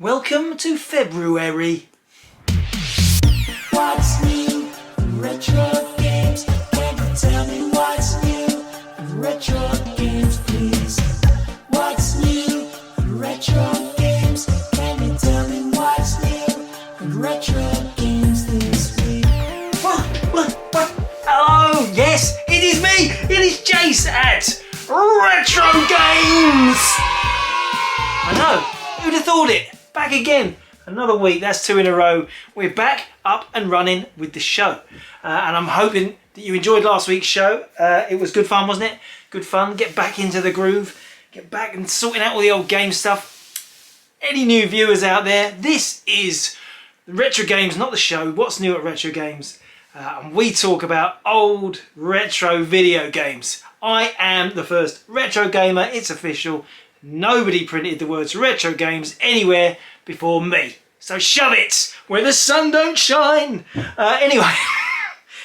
Welcome to February. What's new in retro games? Can you tell me what's new in retro games, please? What's new in retro games? Can you tell me what's new in retro games this week? What? Oh, yes, it is me. It is Jace at Retrogames. I know, who'd have thought it? Back again. Another week, that's 2 in a row. We're back up and running with the show. And I'm hoping that you enjoyed last week's show. It was good fun, wasn't it? Good fun. Get back into the groove. Get back and sorting out all the old game stuff. Any new viewers out there, this is Retro Games, not the show. What's new at Retro Games? And we talk about old retro video games. I am the first retro gamer. It's official. Nobody printed the words Retro Games anywhere before me. So shove it where the sun don't shine. Anyway,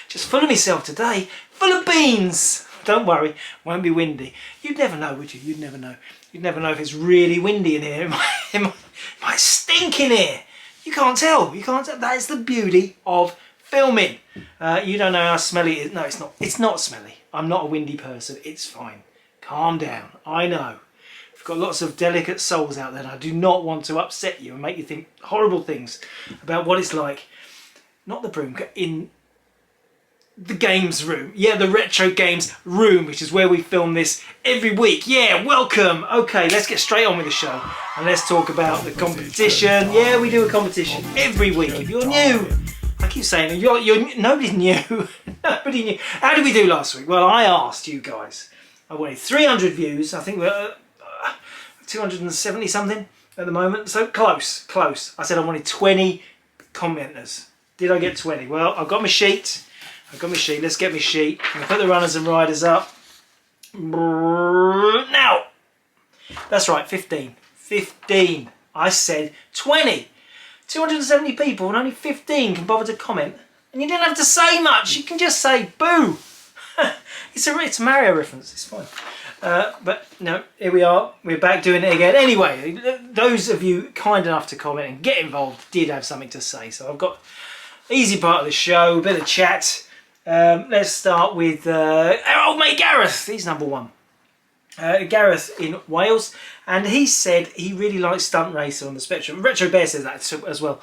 just full of myself today. Full of beans. Don't worry, won't be windy. You'd never know, would you? You'd never know. You'd never know if it's really windy in here. It might stink in here. You can't tell. You can't tell. That is the beauty of filming. You don't know how smelly it is. No, it's not. It's not smelly. I'm not a windy person. It's fine. Calm down. I know. Got lots of delicate souls out there and I do not want to upset you and make you think horrible things about what it's like, not the broom, in the games room. Yeah, the Retro Games room, which is where we film this every week. Yeah, welcome. Okay, let's get straight on with the show and let's talk about the competition. Yeah, we do a competition every week. If you're new, I keep saying you're nobody's new. Nobody knew. How did we do last week? Well, I asked you guys. I wanted 300 views. I think we're 270 something at the moment, so close. I said I wanted 20 commenters. Did I get 20? Well, I've got my sheet. Let's get my sheet. I'm gonna put the runners and riders up. Now, that's right, 15. I said 20. 270 people and only 15 can bother to comment. And you didn't have to say much. You can just say boo. It's a Mario reference. It's fine. But no, here we are. We're back doing it again. Anyway, those of you kind enough to comment and get involved did have something to say. So I've got easy part of the show, a bit of chat. Let's start with our old mate Gareth. He's number one. Gareth in Wales, and he said he really likes Stunt Racer on the Spectrum. Retro Bear says that as well.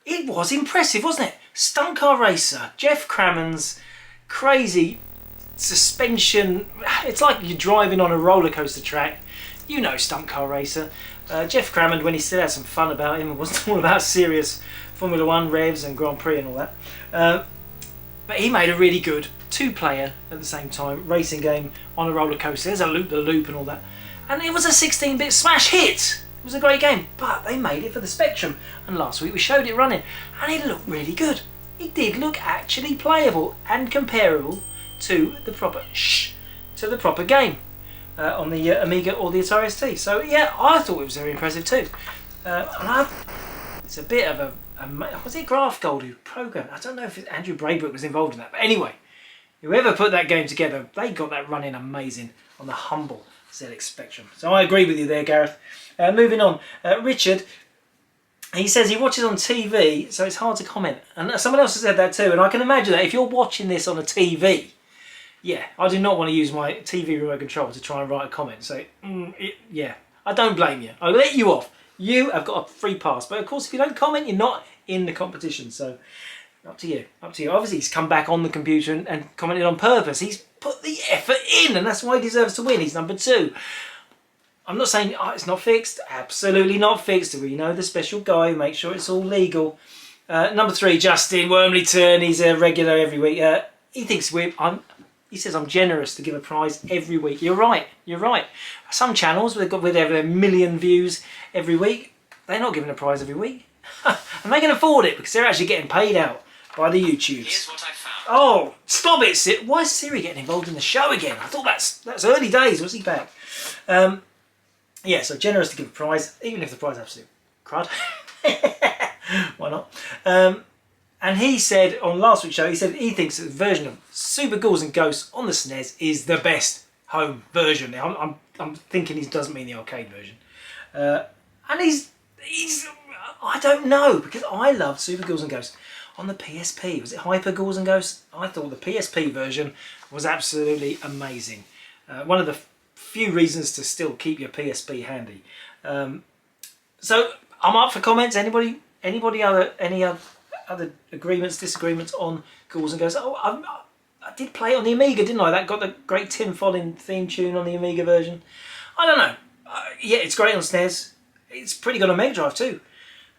It was impressive, wasn't it? Stunt Car Racer, Jeff Crammon's crazy suspension. It's like you're driving on a roller coaster track. You know, Stunt Car Racer. Jeff Crammond, when he still had some fun about him, it wasn't all about serious Formula 1 revs and Grand Prix and all that. But he made a really good two-player at the same time racing game on a roller coaster. There's a loop-the-loop and all that. And it was a 16-bit smash hit. It was a great game, but they made it for the Spectrum. And last week we showed it running, and it looked really good. It did look actually playable and comparable to the proper game on the Amiga or the Atari ST. So yeah, I thought it was very impressive too. It's a bit of was it Graph Gold who programmed? I don't know if Andrew Braybrook was involved in that, but anyway, whoever put that game together, they got that running amazing on the humble ZX Spectrum. So I agree with you there, Gareth. Moving on, Richard. He says he watches on TV, so it's hard to comment. And someone else has said that too, and I can imagine that if you're watching this on a TV, yeah, I do not want to use my TV remote control to try and write a comment. So, yeah, I don't blame you. I'll let you off. You have got a free pass. But of course, if you don't comment, you're not in the competition. So, up to you. Up to you. Obviously, he's come back on the computer and commented on purpose. He's put the effort in, and that's why he deserves to win. He's number 2. I'm not saying it's not fixed. Absolutely not fixed. We know the special guy. Make sure it's all legal. Number 3, Justin Wormleyton. He's a regular every week. He thinks he says I'm generous to give a prize every week. You're right. You're right. Some channels with over 1 million views every week, they're not giving a prize every week, and they can afford it because they're actually getting paid out by the YouTubes. Here's what I found. Oh, stop it, Sid. Why is Siri getting involved in the show again? I thought that's early days. Was he back? Yeah, so generous to give a prize, even if the prize is absolute crud. Why not? And he said on last week's show, he said he thinks the version of Super Ghouls and Ghosts on the SNES is the best home version. Now, I'm thinking he doesn't mean the arcade version. And he's I don't know, because I loved Super Ghouls and Ghosts on the PSP. Was it Hyper Ghouls and Ghosts? I thought the PSP version was absolutely amazing. One of the few reasons to still keep your PSP handy. So I'm up for comments. Any other agreements, disagreements on Ghouls and Ghosts? Oh, I did play it on the Amiga, didn't I? That got the great Tim Follin theme tune on the Amiga version. I don't know. Yeah, it's great on SNES. It's pretty good on Mega Drive too.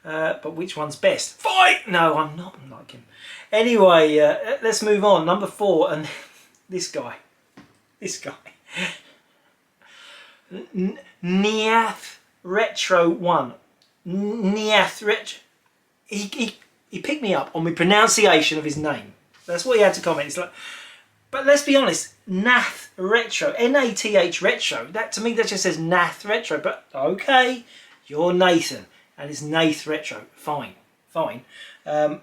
But which one's best? Fight! No, I'm not like him. Anyway, let's move on. Number 4, and this guy. Niath Retro 1. Niath Retro. He picked me up on the pronunciation of his name. That's what he had to comment. It's like, but let's be honest, Nath Retro, Nath Retro. That to me that just says Nath Retro. But okay, you're Nathan, and it's Nath Retro. Fine. But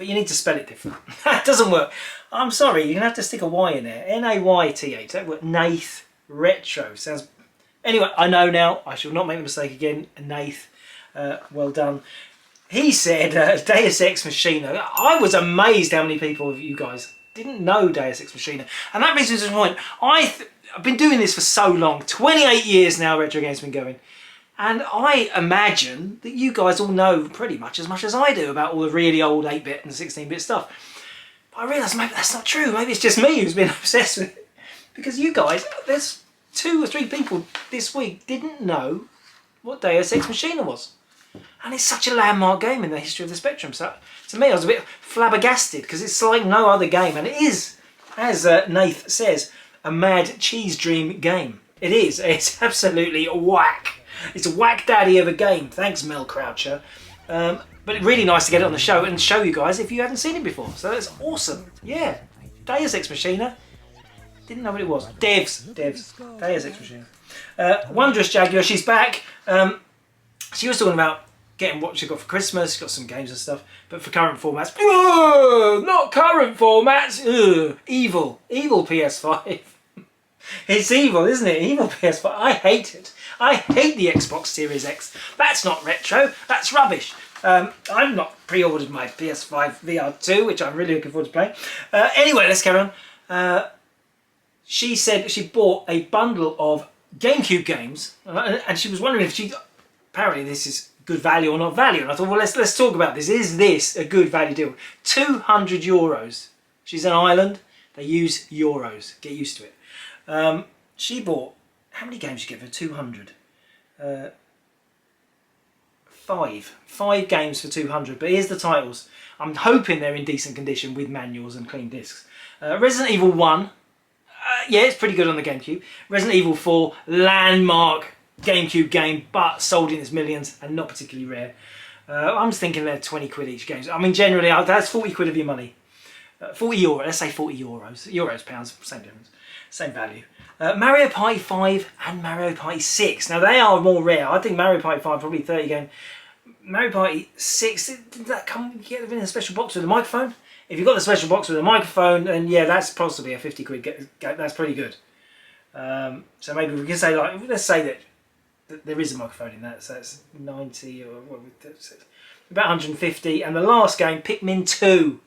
you need to spell it different. That doesn't work. I'm sorry, you're gonna have to stick a Y in there. Nayth. That word Nath Retro sounds. Anyway, I know now. I shall not make the mistake again. Nath, well done. He said Deus Ex Machina. I was amazed how many people of you guys didn't know Deus Ex Machina. And that brings me to the point. I've been doing this for so long. 28 years now Retro Games been going. And I imagine that you guys all know pretty much as I do about all the really old 8-bit and 16-bit stuff. But I realise maybe that's not true. Maybe it's just me who's been obsessed with it. Because you guys, there's 2 or 3 people this week didn't know what Deus Ex Machina was. And it's such a landmark game in the history of the Spectrum. So to me, I was a bit flabbergasted because it's like no other game. And it is, as Nath says, a mad cheese dream game. It is. It's absolutely whack. It's a whack daddy of a game. Thanks, Mel Croucher. But it's really nice to get it on the show and show you guys if you haven't seen it before. So that's awesome. Yeah. Deus Ex Machina. Didn't know what it was. Devs. Deus Ex Machina. Wondrous Jaguar. She's back. She was talking about getting what she got for Christmas. She got some games and stuff. But for current formats. Ugh, not current formats. Ugh, evil PS5. It's evil, isn't it? Evil PS5. I hate it. I hate the Xbox Series X. That's not retro. That's rubbish. I've not pre-ordered my PS5 VR2, which I'm really looking forward to playing. Anyway, let's carry on. She said she bought a bundle of GameCube games, and she was wondering if apparently this is good value or not value. And I thought, well, let's talk about this. Is this a good value deal? €200. She's in Ireland. They use euros. Get used to it. She bought, how many games did you get for 200? 5 games for 200. But here's the titles. I'm hoping they're in decent condition with manuals and clean discs. Resident Evil 1. Yeah, it's pretty good on the GameCube. Resident Evil 4, landmark GameCube game, but sold in its millions and not particularly rare. I'm thinking they're 20 quid each game. I mean, generally, that's 40 quid of your money. 40 euro, let's say 40 euros. Euros, pounds, same difference, same value. Mario Party 5 and Mario Party 6. Now, they are more rare. I think Mario Party 5 probably 30 game. Mario Party 6, did that come in a special box with a microphone? If you've got the special box with a microphone, then yeah, that's possibly a 50 quid. That's pretty good. So maybe we can say, like, let's say that there is a microphone in that, so that's 90 or what, about 150. And the last game, Pikmin 2,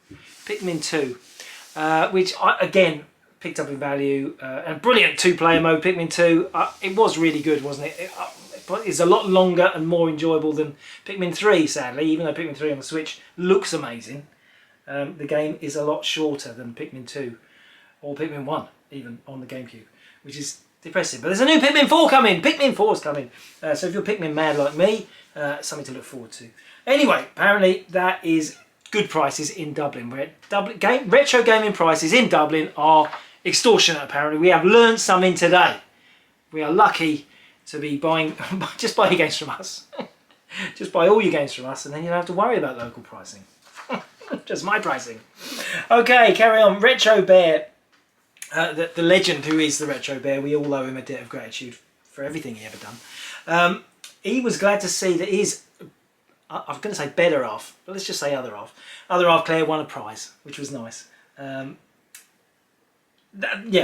which I again picked up in value, and brilliant 2-player mode. Pikmin 2, it was really good, wasn't it? It's a lot longer and more enjoyable than Pikmin 3, sadly. Even though Pikmin 3 on the Switch looks amazing, the game is a lot shorter than Pikmin 2 or Pikmin 1, even on the GameCube, which is depressing. But there's a new Pikmin 4 coming. Pikmin 4 is coming. So if you're Pikmin mad like me, something to look forward to. Anyway, apparently that is good prices in Dublin. Retro gaming prices in Dublin are extortionate, apparently. We have learned something today. We are lucky to be buying, just buy your games from us. Just buy all your games from us and then you don't have to worry about local pricing. Just my pricing. Okay, carry on. Retro Bear. The legend who is the Retro Bear, we all owe him a debt of gratitude for everything he ever done. He was glad to see that his, I'm going to say better half, but let's just say other half Claire won a prize, which was nice. Yeah,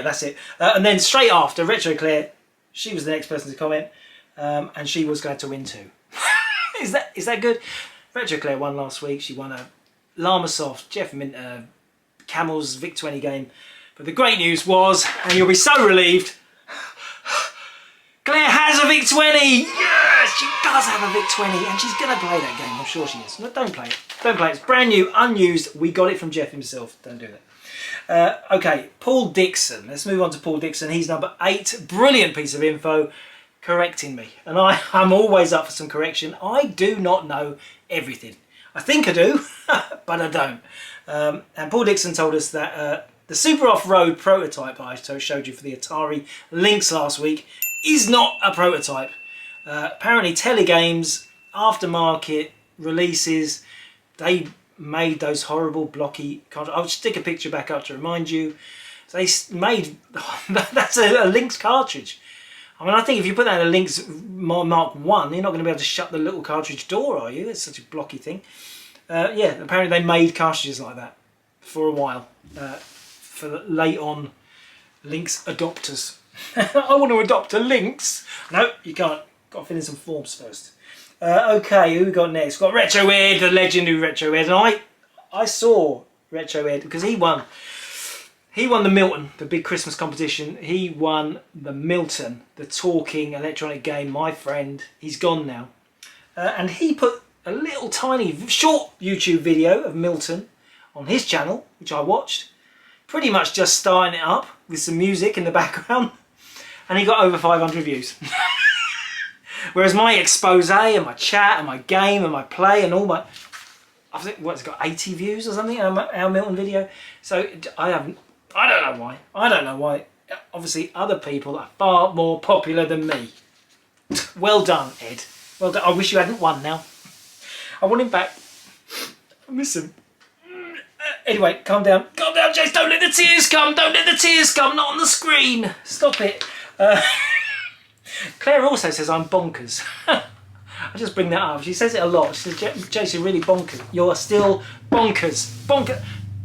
that's it. And then straight after, Retro Claire, she was the next person to comment, and she was glad to win too. Is that good? Retro Claire won last week. She won a Llamasoft, Jeff Minter, Camel's Vic-20 game. But the great news was, and you'll be so relieved, Claire has a Vic-20! Yes, she does have a Vic-20, and she's going to play that game. I'm sure she is. No, don't play it. Don't play it. It's brand new, unused. We got it from Jeff himself. Don't do that. Okay, Paul Dixon. Let's move on to Paul Dixon. He's number 8. Brilliant piece of info correcting me. And I'm always up for some correction. I do not know everything. I think I do, but I don't. And Paul Dixon told us that the Super Off-Road prototype I showed you for the Atari Lynx last week is not a prototype. Apparently Telegames, aftermarket releases, they made those horrible blocky cartridges. I'll stick a picture back up to remind you. They made, that's a Lynx cartridge. I mean, I think if you put that in a Lynx Mark 1, you're not going to be able to shut the little cartridge door, are you? It's such a blocky thing. Yeah, apparently they made cartridges like that for a while. For the late on Lynx adopters. I want to adopt a Lynx. No, you can't. Got to fill in some forms first. Okay, who we got next? We've got Retro Ed, the legendary Retro Ed. And I saw Retro Ed because he won. He won the Milton, the big Christmas competition. He won the Milton, the talking electronic game. My friend, he's gone now. And he put a little tiny short YouTube video of Milton on his channel, which I watched. Pretty much just starting it up with some music in the background. And he got over 500 views. Whereas my expose and my chat and my game and my play and all my... I think, what, it's got 80 views or something, our Milton video. So I don't know why. I don't know why. Obviously other people are far more popular than me. Well done, Ed. Well done. I wish you hadn't won now. I want him back. I miss him. Anyway, calm down. Calm down, Jace. Don't let the tears come. Don't let the tears come. Not on the screen. Stop it. Claire also says I'm bonkers. I just bring that up. She says it a lot. She says, Jace, you're really bonkers. You're still bonkers. Bonkers.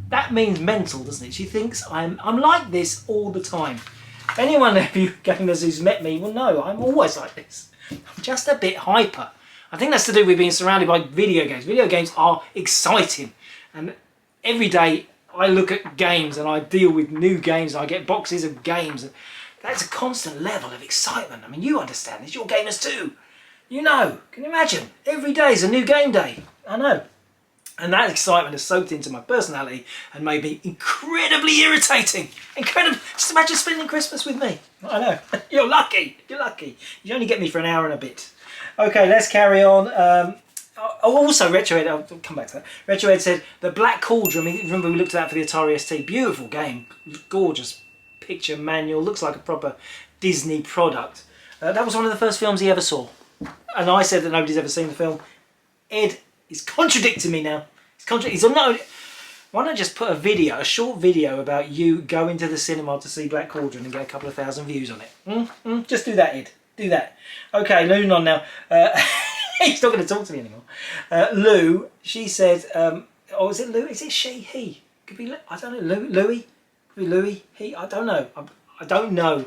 That means mental, doesn't it? She thinks I'm like this all the time. Anyone of you gamers who's met me will know I'm always like this. I'm just a bit hyper. I think that's to do with being surrounded by video games. Video games are exciting. And every day I look at games and I deal with new games and I get boxes of games. That's a constant level of excitement. I mean, you understand this. You're gamers too. You know. Can you imagine? Every day is a new game day. I know. And that excitement has soaked into my personality and made me incredibly irritating. Incredible. Just imagine spending Christmas with me. I know. You're lucky. You're lucky. You only get me for an hour and a bit. Okay, let's carry on. Also, Retroed, I'll come back to that. Retroed said, the Black Cauldron, remember we looked at that for the Atari ST. Beautiful game. Gorgeous picture manual. Looks like a proper Disney product. That was one of the first films he ever saw. And I said that nobody's ever seen the film. Ed is contradicting me now. He's no. Why not just put a short video about you going to the cinema to see Black Cauldron and get a couple of thousand views on it? Just do that, Ed. Do that. Okay, moving on now. He's not going to talk to me anymore. Lou, she said, oh, is it Lou? Is it she? He? Could be, I don't know. Louis? Could be Louis? He? I don't know. I don't know.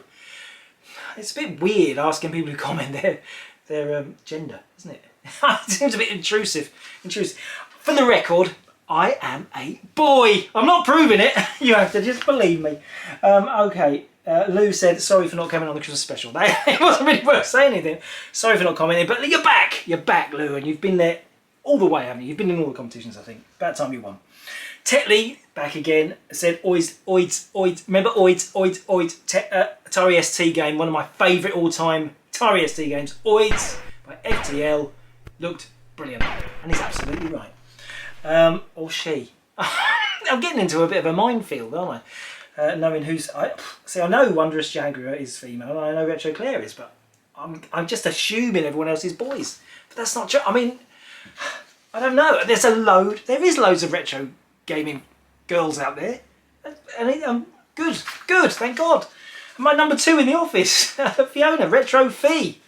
It's a bit weird asking people to comment their gender, isn't it? It seems a bit intrusive. For the record, I am a boy. I'm not proving it. You have to just believe me. Okay. Lou said, sorry for not coming on the Christmas special. It wasn't really worth saying anything. Sorry for not commenting, but you're back. You're back, Lou, and you've been there all the way, haven't you? You've been in all the competitions, I think. About time you won. Tetley, back again, said, oids. Remember oids, Atari ST game, one of my favourite all-time Atari ST games. Oids by FTL. Looked brilliant. And he's absolutely right. Or she. I'm getting into a bit of a minefield, aren't I? Knowing who's... I know Wondrous Jaguar is female, and I know Retro Claire is, but I'm just assuming everyone else is boys. But that's not true. I mean, I don't know. There is loads of retro gaming girls out there. And good, thank God. My number 2 in the office, Fiona, Retro Fee,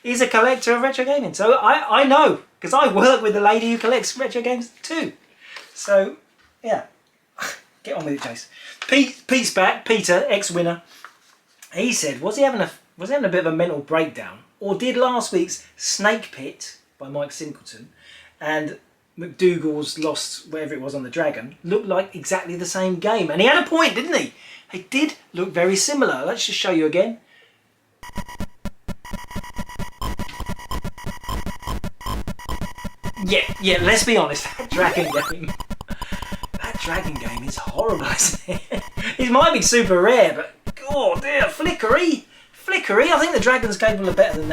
is a collector of retro gaming. So I know, because I work with a lady who collects retro games too. So, yeah. Get on with it, Jace. Pete's back. Peter, ex-winner. He said, was he having a bit of a mental breakdown, or did last week's Snake Pit by Mike Singleton and McDougal's lost whatever it was on the dragon looked like exactly the same game. And he had a point, didn't he? They did look very similar. Let's just show you again. Yeah, let's be honest, that dragon game is horrible, isn't it? It might be super rare, but oh dear, flickery. I think the dragon's capable of better than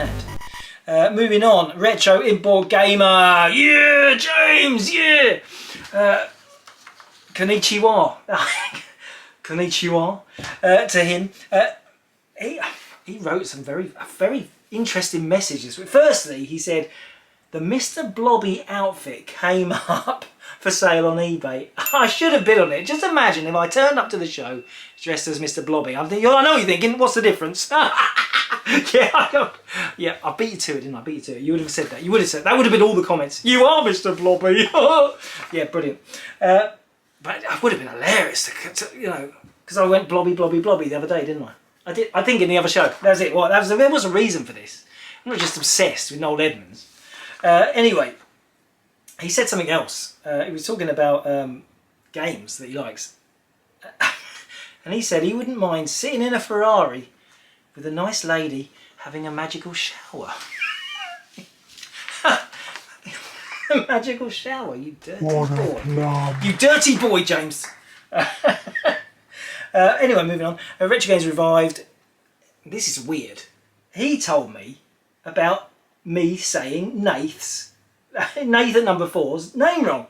that. Moving on, Retro Import Gamer. Yeah, James, yeah. Konnichiwa. Konnichiwa to him. He wrote some very interesting messages. Firstly, he said, the Mr. Blobby outfit came up for sale on eBay. I should have bid on it. Just imagine if I turned up to the show dressed as Mr. Blobby. I know what you're thinking. What's the difference? Yeah, I beat you to it, didn't I? I beat you to it. You would have said that. You would have said that. Would have been all the comments. You are Mr. Blobby. Yeah, brilliant. But it would have been hilarious to because I went Blobby the other day, didn't I? I think in the other show. That was it. Well, there was a reason for this. I'm not just obsessed with Noel Edmonds. Anyway, he said something else. He was talking about games that he likes. And he said he wouldn't mind sitting in a Ferrari with a nice lady having a magical shower. A magical shower, you dirty boy. You dirty boy, James. Anyway, moving on. Retrogames Revived. This is weird. He told me about me saying Nath's, Nath at number 4's name wrong.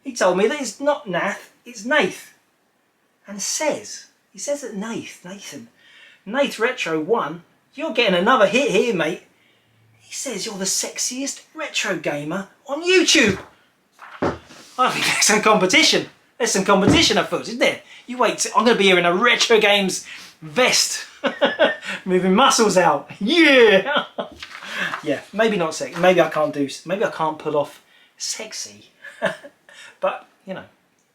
He told me that it's not Nath, it's Nath. And he says that Nathan, Nath Retro 1, you're getting another hit here, mate. He says you're the sexiest retro gamer on YouTube. I think there's some competition. There's some competition afoot, isn't there? You wait, I'm going to be here in a Retro Games vest. Moving muscles out. Yeah! Yeah, maybe not sexy. Maybe I can't pull off sexy. But,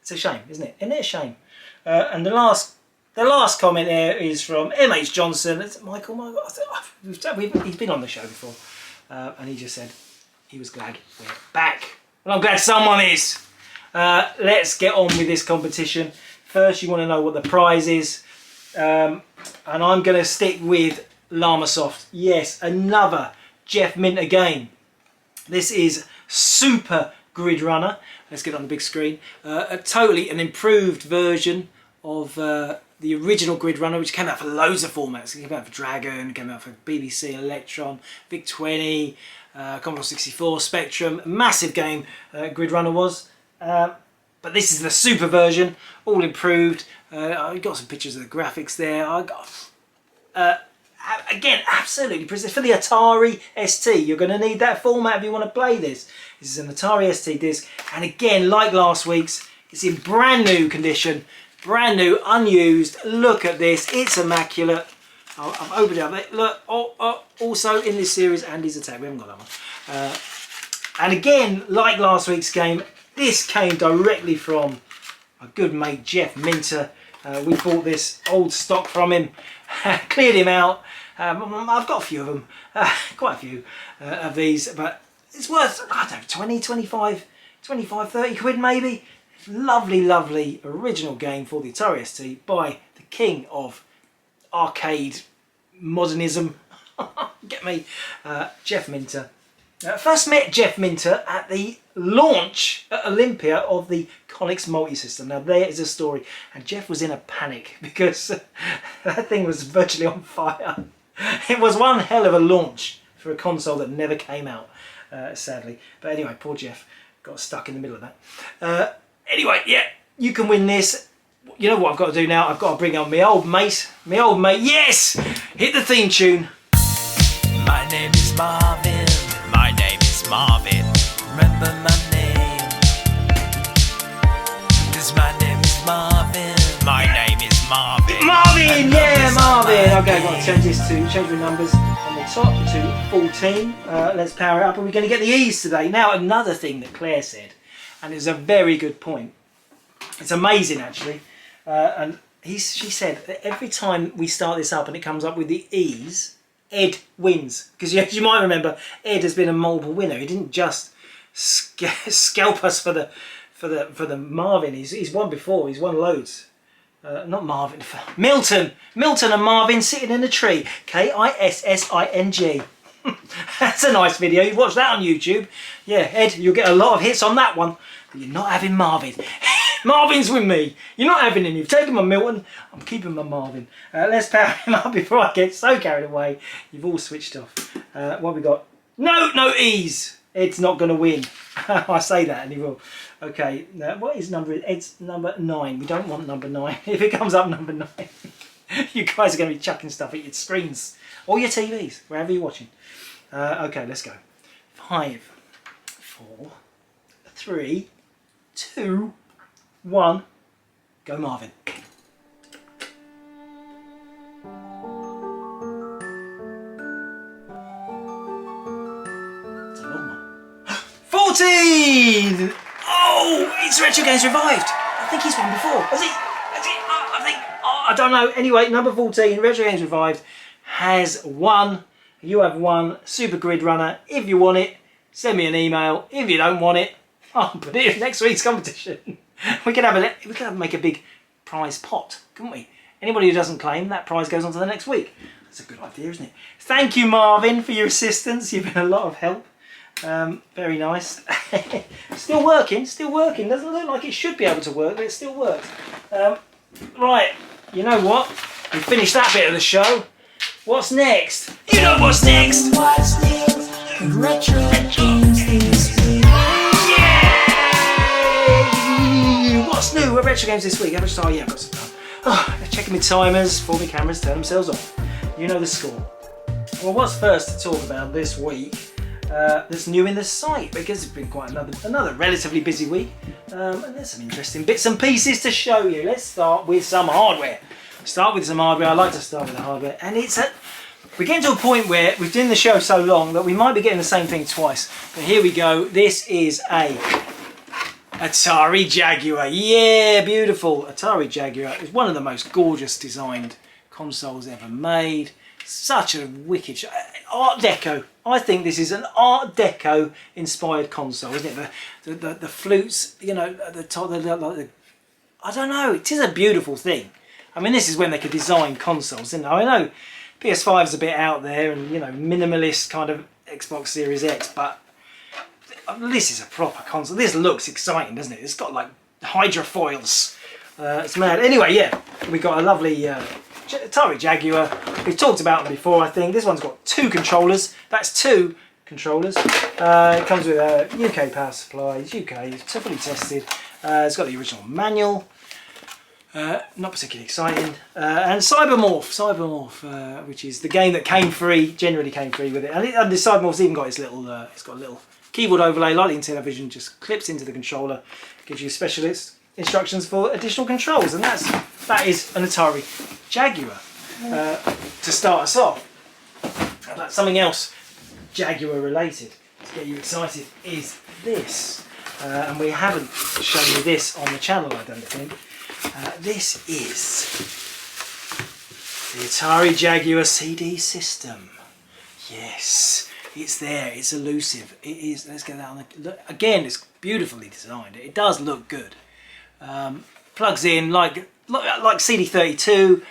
it's a shame, isn't it? Isn't it a shame? And the last comment there is from MH Johnson. It's Michael. He's been on the show before. And he just said he was glad we're back. Well, I'm glad someone is. Let's get on with this competition. First, you want to know what the prize is. And I'm going to stick with Llamasoft. Yes, another Jeff Minter game. This is Super Grid Runner. Let's get it on the big screen. Totally an improved version of the original Grid Runner, which came out for loads of formats. It came out for Dragon, came out for BBC Electron, VIC-20, Commodore 64, Spectrum. Massive game Grid Runner was. But this is the super version, all improved. I got some pictures of the graphics there. I got again, absolutely precise. For the Atari ST, you're going to need that format if you want to play this. This is an Atari ST disc, and again, like last week's, it's in brand new condition, brand new, unused. Look at this, it's immaculate. I've opened it up. Look, also in this series, Andy's Attack. We haven't got that one. And again, like last week's game, this came directly from a good mate, Jeff Minter. We bought this old stock from him, cleared him out. I've got a few of them, quite a few of these, but it's worth, I don't know, 20, 25, 30 quid maybe. Lovely, lovely original game for the Atari ST by the king of arcade modernism. Get me, Jeff Minter. First met Jeff Minter at the launch at Olympia of the Conix multi-system. Now there is a story, and Jeff was in a panic because that thing was virtually on fire. It was one hell of a launch for a console that never came out, sadly. But anyway, poor Jeff got stuck in the middle of that. Anyway, yeah, you can win this. You know what I've got to do now? I've got to bring on my old mate. Yes! Hit the theme tune. My name is Marvin. My name is Marvin. Remember my name. 'Cause my name is Marvin. My name is Marvin. Marvin, yeah, Marvin. Okay, I've got to change the numbers on the top to 14. Let's power it up. Are we going to get the E's today? Now, another thing that Claire said, and it's a very good point. It's amazing, actually. And she said that every time we start this up and it comes up with the E's, Ed wins. Because you might remember, Ed has been a multiple winner. He didn't just scalp us for the Marvin. He's won before. He's won loads. Not Marvin. Milton and Marvin sitting in a tree. Kissing. That's a nice video. You watch that on YouTube. Yeah, Ed, you'll get a lot of hits on that one. But you're not having Marvin. Marvin's with me. You're not having him. You've taken my Milton. I'm keeping my Marvin. Let's power him up before I get so carried away. You've all switched off. What have we got? No ease. Ed's not going to win. I say that and he will. Okay, now what is number? Ed's number 9. We don't want number 9. If it comes up number 9, you guys are going to be chucking stuff at your screens or your TVs, wherever you're watching. Okay, let's go. 5, 4, 3, 2, 1. Go, Marvin. It's a long one. 14! Oh, it's Retrogames revived. I think he's won before. Has he? I think. Oh, I don't know. Anyway, number 14, Retrogames revived, has won. You have won Super Grid Runner. If you want it, send me an email. If you don't want it, I'll put it in next week's competition. We could make a big prize pot, couldn't we? Anybody who doesn't claim, that prize goes on to the next week. That's a good idea, isn't it? Thank you, Marvin, for your assistance. You've been a lot of help. Very nice. Still working. Doesn't look like it should be able to work, but it still works. Right, you know what? We finished that bit of the show. What's next? You know what's next? What's new in retro games this week? Yay! What's new at Retro Games this week? Yeah, I've got some time. Oh, they're checking my timers before my cameras turn themselves off. You know the score. Well, what's first to talk about this week that's new in the site, because it's been quite another relatively busy week, and there's some interesting bits and pieces to show you. Let's start with some hardware. I like to start with the hardware, and we're getting to a point where we've done the show so long that we might be getting the same thing twice. But here we go. This is a Atari Jaguar. Yeah, beautiful. Atari Jaguar is one of the most gorgeous designed consoles ever made. Such a wicked Art Deco. I think this is an Art Deco inspired console, isn't it? The flutes, you know, at the top, I don't know. It is a beautiful thing. I mean, this is when they could design consoles, didn't they? I know PS5's a bit out there and, you know, minimalist kind of Xbox Series X, but this is a proper console. This looks exciting, doesn't it? It's got like hydrofoils. It's mad. Anyway, yeah, we got a lovely Atari Jaguar. We've talked about them before, I think. This one's got 2 controllers. That's 2 controllers. It comes with a UK power supply. It's UK. It's fully tested. It's got the original manual. Not particularly exciting. And Cybermorph, which is the game that generally came free with it. And the Cybermorph's even got its little, it's got a little keyboard overlay, like in television, just clips into the controller, gives you specialist instructions for additional controls, and that is an Atari Jaguar. To start us off, about something else Jaguar related to get you excited is this, and we haven't shown you this on the channel, I don't think. This is the Atari Jaguar CD system. Yes, it's there. It's elusive. It is. Let's get that on the look. Again, it's beautifully designed. It does look good. Plugs in like CD32.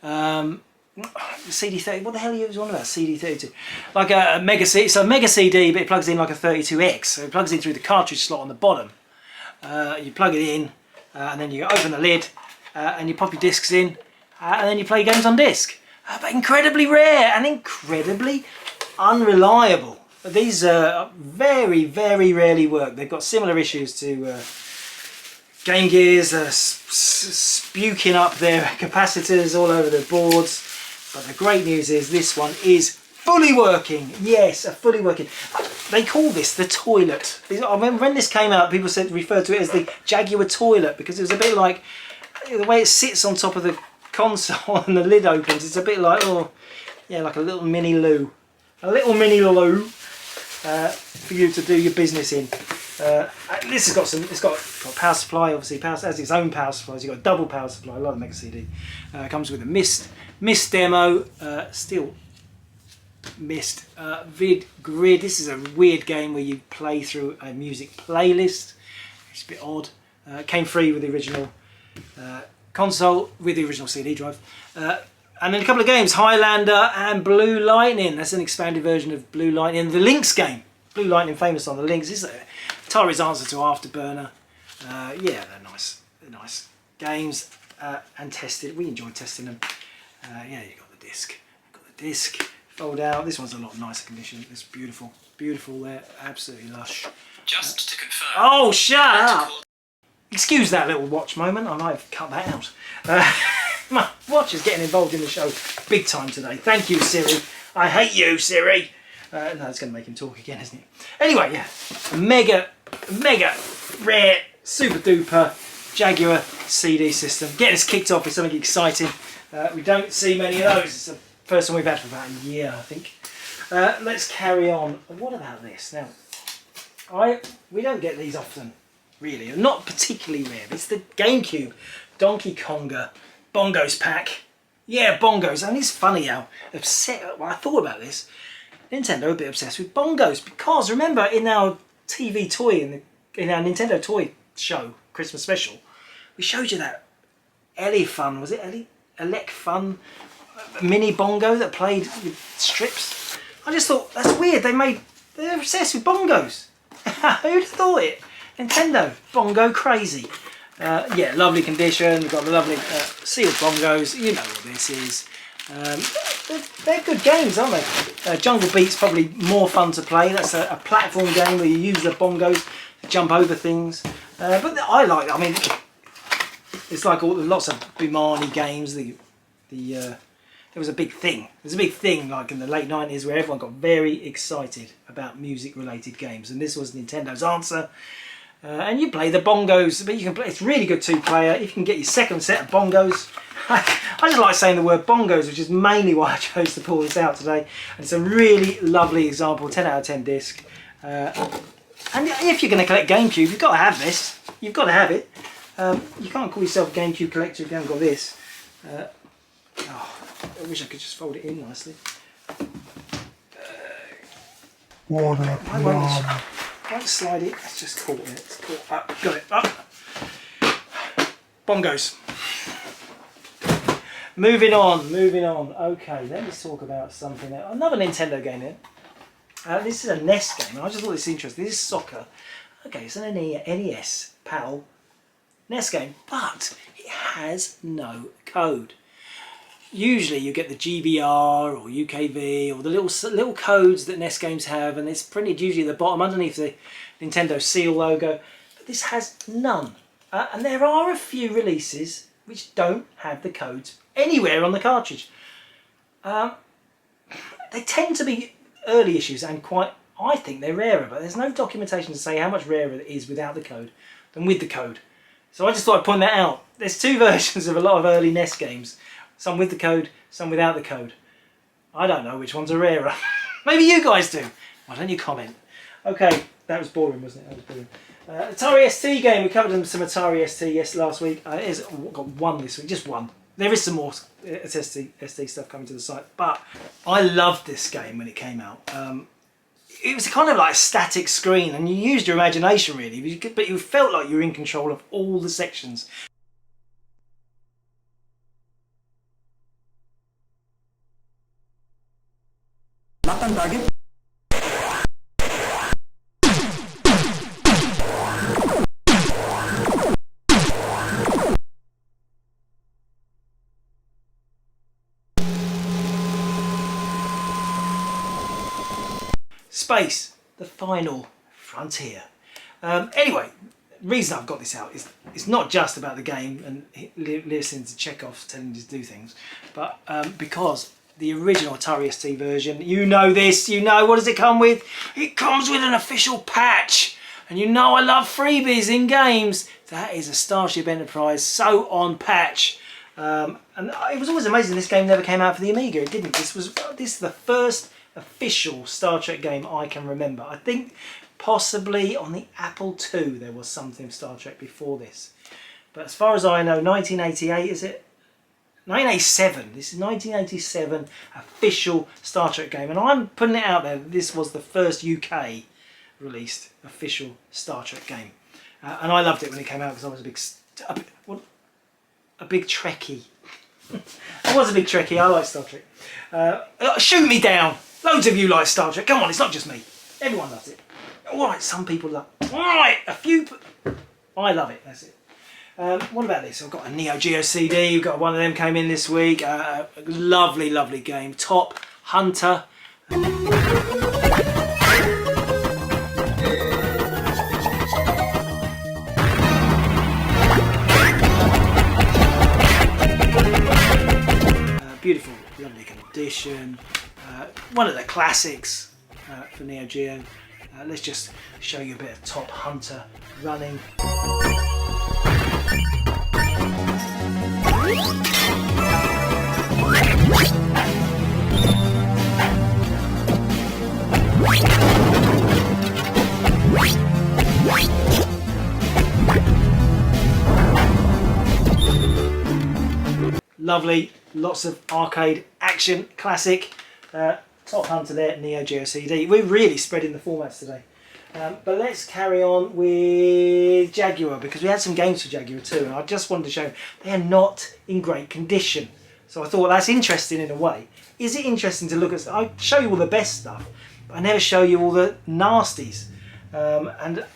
CD30. What the hell are you on about? CD32. Like a mega CD. So a mega CD, but it plugs in like a 32X. So it plugs in through the cartridge slot on the bottom. You plug it in. And then you open the lid and you pop your discs in and then you play games on disc. But incredibly rare and incredibly unreliable. These very, very rarely work. They've got similar issues to Game Gears, spuking up their capacitors all over the boards. But the great news is this one is fully working. Yes, fully working. They call this the toilet. I remember when this came out, people referred to it as the Jaguar toilet because it was a bit like the way it sits on top of the console and the lid opens. It's a bit like, oh, yeah, like a little mini loo. A little mini loo for you to do your business in. This has got it's got power supply, obviously. Has its own power supply. You've got a double power supply, like the Mega CD. Comes with a Mist demo, still missed. Vid Grid. This is a weird game where you play through a music playlist. It's a bit odd. Came free with the original console, with the original CD drive. And then a couple of games, Highlander and Blue Lightning. That's an expanded version of Blue Lightning. The Lynx game. Blue Lightning, famous on the Lynx. This is Atari's answer to Afterburner. Yeah, they're nice. They're nice games and tested. We enjoyed testing them. Yeah, you got the disc. Got the disc. Fold out. This one's a lot nicer condition. It's beautiful. Beautiful there. Absolutely lush. Just to confirm. Oh, shut up! Excuse that little watch moment. I might have cut that out. My watch is getting involved in the show big time today. Thank you, Siri. I hate you, Siri. No, it's going to make him talk again, isn't it? Anyway, yeah. Mega rare, super duper Jaguar CD system. Getting us kicked off with something exciting. We don't see many of those. It's the first one we've had for about a year, I think. Let's carry on. What about this? Now, we don't get these often, really. Not particularly rare. It's the GameCube Donkey Konga Bongos pack. Yeah, bongos. And it's funny how upset, when I thought about this, Nintendo are a bit obsessed with bongos, because remember in our TV toy, in our Nintendo toy show, Christmas special, we showed you that Elefun, was it Elec-Fun mini bongo that played with strips. I just thought, that's weird, they're obsessed with bongos. Who'd have thought it? Nintendo, bongo crazy. Yeah, lovely condition. We've got the lovely sealed bongos. You know what this is. They're good games, aren't they? Jungle Beat's probably more fun to play. That's a platform game where you use the bongos to jump over things. But I like. I mean, it's like lots of Bimani games. There was a big thing. There's a big thing like in the late 90s where everyone got very excited about music-related games, and this was Nintendo's answer. And you play the bongos, but you can play. It's really good two-player. If you can get your second set of bongos, I just like saying the word bongos, which is mainly why I chose to pull this out today. And it's a really lovely example, 10 out of 10 disc. And if you're going to collect GameCube, you've got to have this. You've got to have it. You can't call yourself a GameCube collector if you haven't got this. I wish I could just fold it in nicely. Don't slide it, it's just caught in it. It's caught up. Got it, up. Bongos. Moving on. Okay, let's talk about something else. Another Nintendo game here. This is a NES game, and I just thought this was interesting. This is soccer. Okay, it's an NES PAL NES game, but it has no code. Usually you get the GBR or UKV or the little codes that NES games have, and it's printed usually at the bottom underneath the Nintendo seal logo, but this has none. And there are a few releases which don't have the codes anywhere on the cartridge. They tend to be early issues and I think they're rarer, but there's no documentation to say how much rarer it is without the code than with the code. So I just thought I'd point that out. There's two versions of a lot of early NES games. Some with the code, some without the code. I don't know which ones are rarer. Maybe you guys do. Why don't you comment? Okay, that was boring, wasn't it? That was boring. Atari ST game. We covered some Atari ST last week. Got one this week, just one. There is some more ST stuff coming to the site, but I loved this game when it came out. It was kind of like a static screen, and you used your imagination really, but you felt like you were in control of all the sections. Space, the final frontier. Anyway, the reason I've got this out is it's not just about the game and listening to Chekhov telling you to do things, but because the original Atari ST version, you know this, you know, what does it come with? It comes with an official patch. And you know I love freebies in games. That is a Starship Enterprise So On patch. And it was always amazing this game never came out for the Amiga, it didn't. This is the first official Star Trek game I can remember. I think possibly on the Apple II there was something Star Trek before this. But as far as I know, 1988 is it? 1987. This is 1987 official Star Trek game, and I'm putting it out there that this was the first UK released official Star Trek game, and I loved it when it came out because I was a big Trekkie. I was a big Trekkie. I like Star Trek. Shoot me down. Loads of you like Star Trek. Come on, it's not just me. Everyone loves it. All right, some people love. All right, a few. I love it. That's it. What about this? I've got a Neo Geo CD. We've got one of them came in this week. A lovely, lovely game. Top Hunter. Beautiful, lovely condition. One of the classics for Neo Geo. Let's just show you a bit of Top Hunter running. Lovely, lots of arcade action, classic. Top Hunter there, Neo Geo CD. We're really spreading the formats today. But let's carry on with Jaguar, because we had some games for Jaguar too, and I just wanted to show you they are not in great condition. So I thought that's interesting in a way. Is it interesting to look at? I show you all the best stuff, but I never show you all the nasties. They're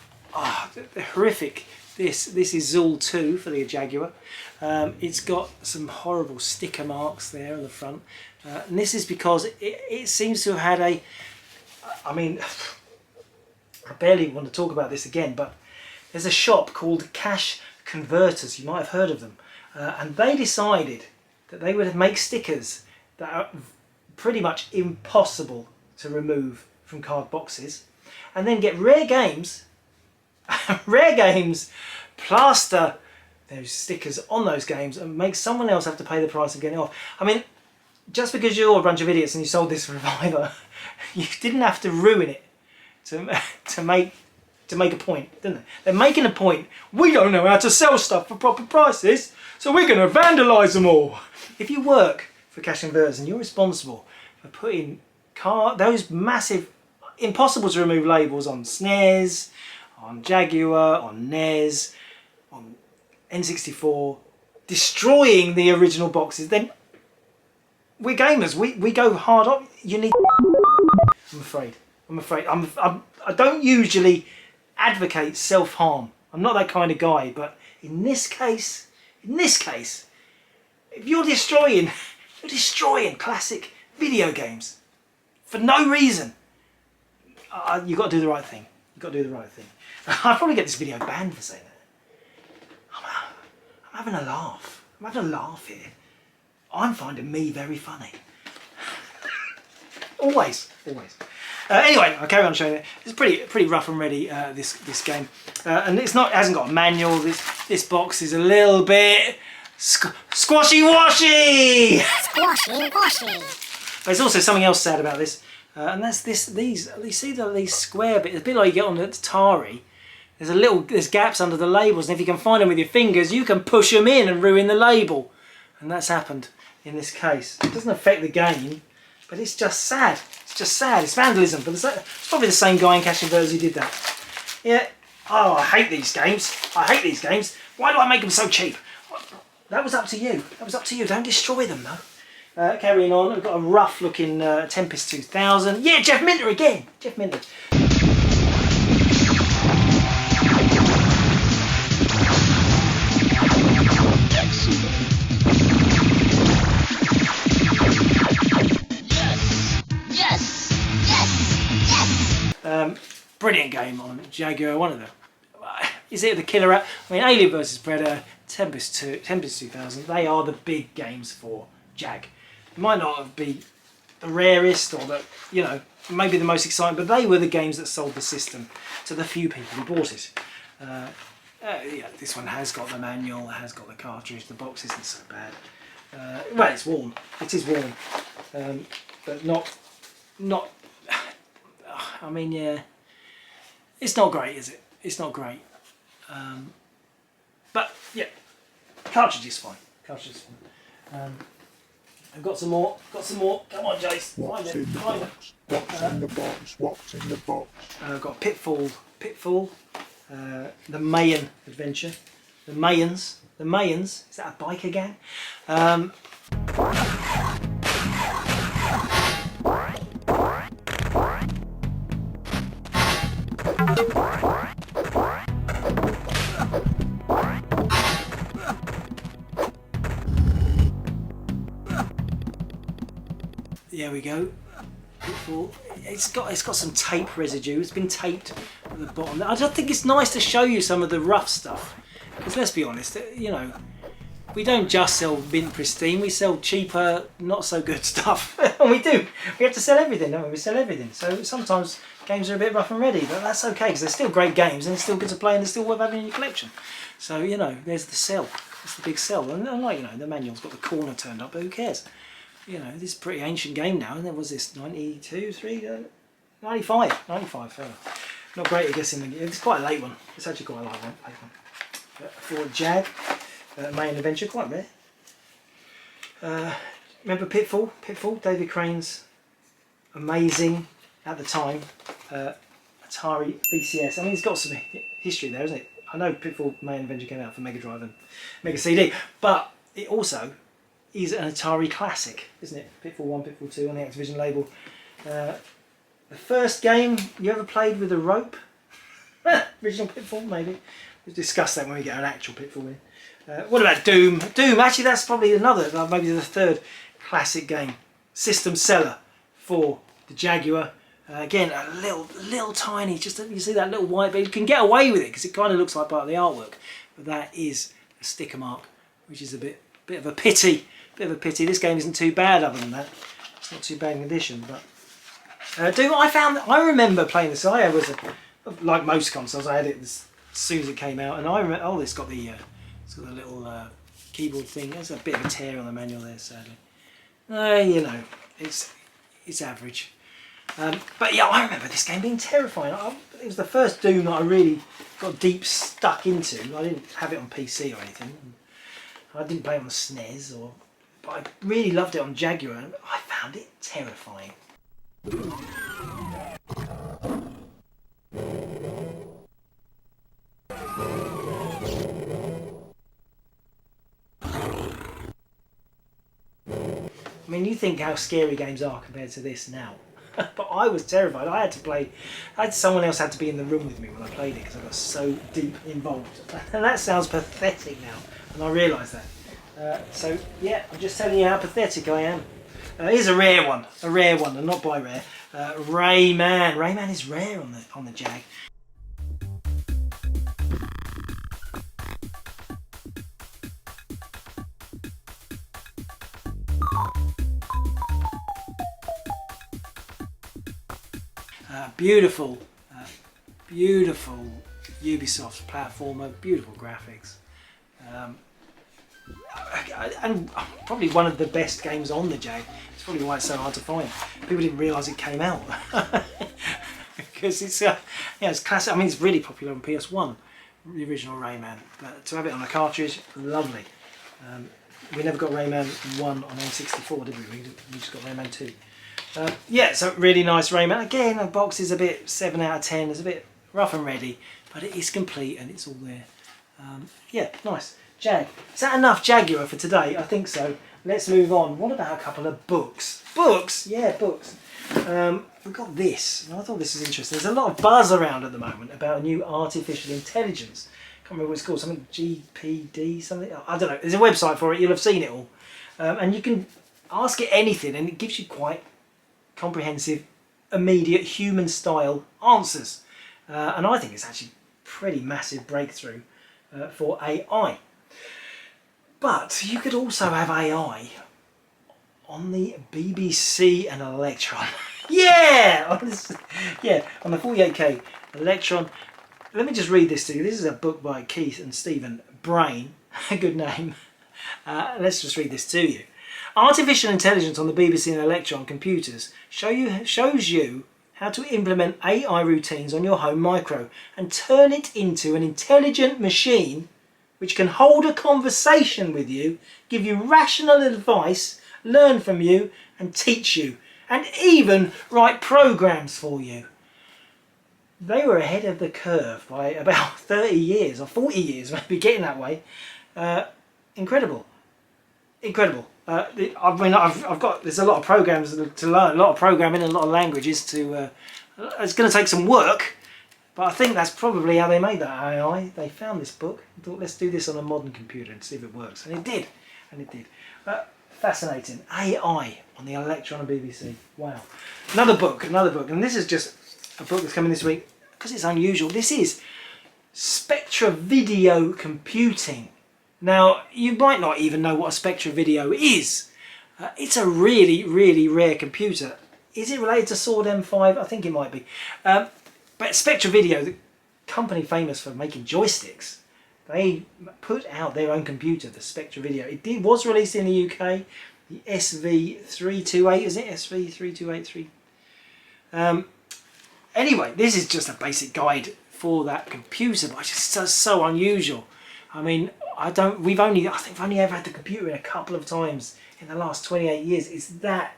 horrific. This is Zool 2 for the Jaguar. It's got some horrible sticker marks there on the front, and this is because it seems to have had a. I mean, I barely want to talk about this again, but there's a shop called Cash Converters. You might have heard of them, and they decided that they would make stickers that are pretty much impossible to remove from card boxes, and then get Rare Games plaster those stickers on those games and make someone else have to pay the price of getting it off. I mean, just because you're a bunch of idiots and you sold this for a fiver, you didn't have to ruin it to make a point, didn't they? They're making a point. We don't know how to sell stuff for proper prices, so we're going to vandalise them all. If you work for Cash Converters and you're responsible for putting those massive, impossible to remove labels on SNES, on Jaguar, on NES, on N64, destroying the original boxes, then we're gamers. We go hard on. You need. I'm afraid. I don't usually advocate self-harm. I'm not that kind of guy. But in this case, if you're destroying classic video games for no reason, you've got to do the right thing. I'll probably get this video banned for saying that. I'm having a laugh. Here. I'm finding me very funny. always. Anyway, I'll carry on showing it. It's pretty rough and ready, this game, and it hasn't got a manual. This box is a little bit squashy washy. But there's also something else sad about this, and that's these. You see these square bits, a bit like you get on the Atari. There's gaps under the labels, and if you can find them with your fingers, you can push them in and ruin the label. And that's happened in this case. It doesn't affect the game, but it's just sad. It's vandalism. But it's probably the same guy in Cash Converters who did that. Yeah. Oh, I hate these games. Why do I make them so cheap? That was up to you. Don't destroy them, though. Carrying on, we've got a rough-looking Tempest 2000. Yeah, Jeff Minter again. Brilliant game on Jaguar. One of the is it the killer app? I mean, Alien vs Predator, Tempest 2000. They are the big games for Jag. It might not be the rarest or maybe the most exciting, but they were the games that sold the system to the few people who bought it. Yeah, this one has got the manual, has got the cartridge. The box isn't so bad. Well, it's warm. It is warm, but not. I mean, yeah, it's not great, is it? It's not great. But yeah, cartridge is fine. I've got some more. Come on, Jace. What's Find in the it. box? What's in the box? What's in the box? I've got Pitfall, the Mayan adventure, the Mayans. Is that a biker gang? There we go. Pitfall. It's got some tape residue. It's been taped at the bottom. I just think it's nice to show you some of the rough stuff, because let's be honest, you know, we don't just sell mint pristine. We sell cheaper, not so good stuff, and we do. We have to sell everything, don't we? We sell everything. So sometimes games are a bit rough and ready, but that's okay because they're still great games and they're still good to play and they're still worth having in your collection. So you know, there's the sell. That's the big sell. And like, you know, the manual's got the corner turned up, but who cares? You know, this is a pretty ancient game now, and there was this 92, 3, 95, not great at guessing. It's quite a late one. It's actually quite a late one. For Jag, Mayan Adventure, quite rare. Remember Pitfall, David Crane's amazing, at the time, Atari VCS. I mean, it's got some history there, isn't it? I know Pitfall Mayan Adventure came out for Mega Drive and Mega CD, but it also is an Atari classic, isn't it? Pitfall 1, Pitfall 2 on the Activision label. The first game you ever played with a rope? Original Pitfall, maybe. We'll discuss that when we get an actual Pitfall in. What about Doom? Doom, actually that's probably another, maybe the third classic game. System seller for the Jaguar. Again, a little tiny, just you see that little white, but you can get away with it because it kind of looks like part of the artwork. But that is a sticker mark, which is a bit of a pity. This game isn't too bad other than that. It's not too bad in condition, but Doom, I remember playing this. I was like most consoles, I had it as soon as it came out, and I remember. Oh, it's got the little keyboard thing. There's a bit of a tear on the manual there, sadly. You know, it's average. But yeah, I remember this game being terrifying. It was the first Doom that I really got deep stuck into. I didn't have it on PC or anything. I didn't play it on the SNES, but I really loved it on Jaguar. And I found it terrifying. I mean, you think how scary games are compared to this now. But I was terrified. Someone else had to be in the room with me when I played it because I got so deep involved. And that sounds pathetic now, and I realise that. So yeah, I'm just telling you how pathetic I am. Here's a rare one, and not by rare. Rayman. Rayman is rare on the Jag. Beautiful Ubisoft platformer, beautiful graphics, and probably one of the best games on the Jag. It's probably why it's so hard to find. People didn't realise it came out because it's classic. I mean, it's really popular on PS1, the original Rayman, but to have it on a cartridge, lovely. We never got Rayman 1 on N64, did we? We just got Rayman 2. Yeah, so really nice Rayman. Again, the box is a bit 7 out of 10. It's a bit rough and ready, but it is complete and it's all there. Yeah, nice. Jag. Is that enough Jaguar for today? I think so. Let's move on. What about a couple of books? Books? Yeah, books. We've got this. And I thought this was interesting. There's a lot of buzz around at the moment about a new artificial intelligence. I can't remember what it's called. Something GPD, something. I don't know. There's a website for it. You'll have seen it all. And you can ask it anything and it gives you quite comprehensive, immediate, human-style answers. And I think it's actually a pretty massive breakthrough for AI. But you could also have AI on the BBC and Electron. Yeah! On the 48K Electron. Let me just read this to you. This is a book by Keith and Stephen Brain. A good name. Let's just read this to you. Artificial intelligence on the BBC and Electron computers shows you how to implement AI routines on your home micro and turn it into an intelligent machine which can hold a conversation with you, give you rational advice, learn from you and teach you, and even write programs for you. They were ahead of the curve by about 30 years or 40 years, maybe getting that way. Incredible. Incredible. I mean, I've got, there's a lot of programs to learn, a lot of programming and a lot of languages to, it's going to take some work, but I think that's probably how they made that AI. They found this book and thought, let's do this on a modern computer and see if it works. And it did. And it did. Fascinating. AI on the Electron and BBC. Wow. Another book. And this is just a book that's coming this week because it's unusual. This is Spectra Video Computing. Now, you might not even know what a Spectra Video is. It's a really, really rare computer. Is it related to Sword M5? I think it might be. But Spectra Video, the company famous for making joysticks, they put out their own computer, the Spectra Video. It was released in the UK, the SV328, is it? SV3283. Anyway, this is just a basic guide for that computer, but it's just so unusual. I mean, I think we've only ever had the computer in a couple of times in the last 28 years. It's that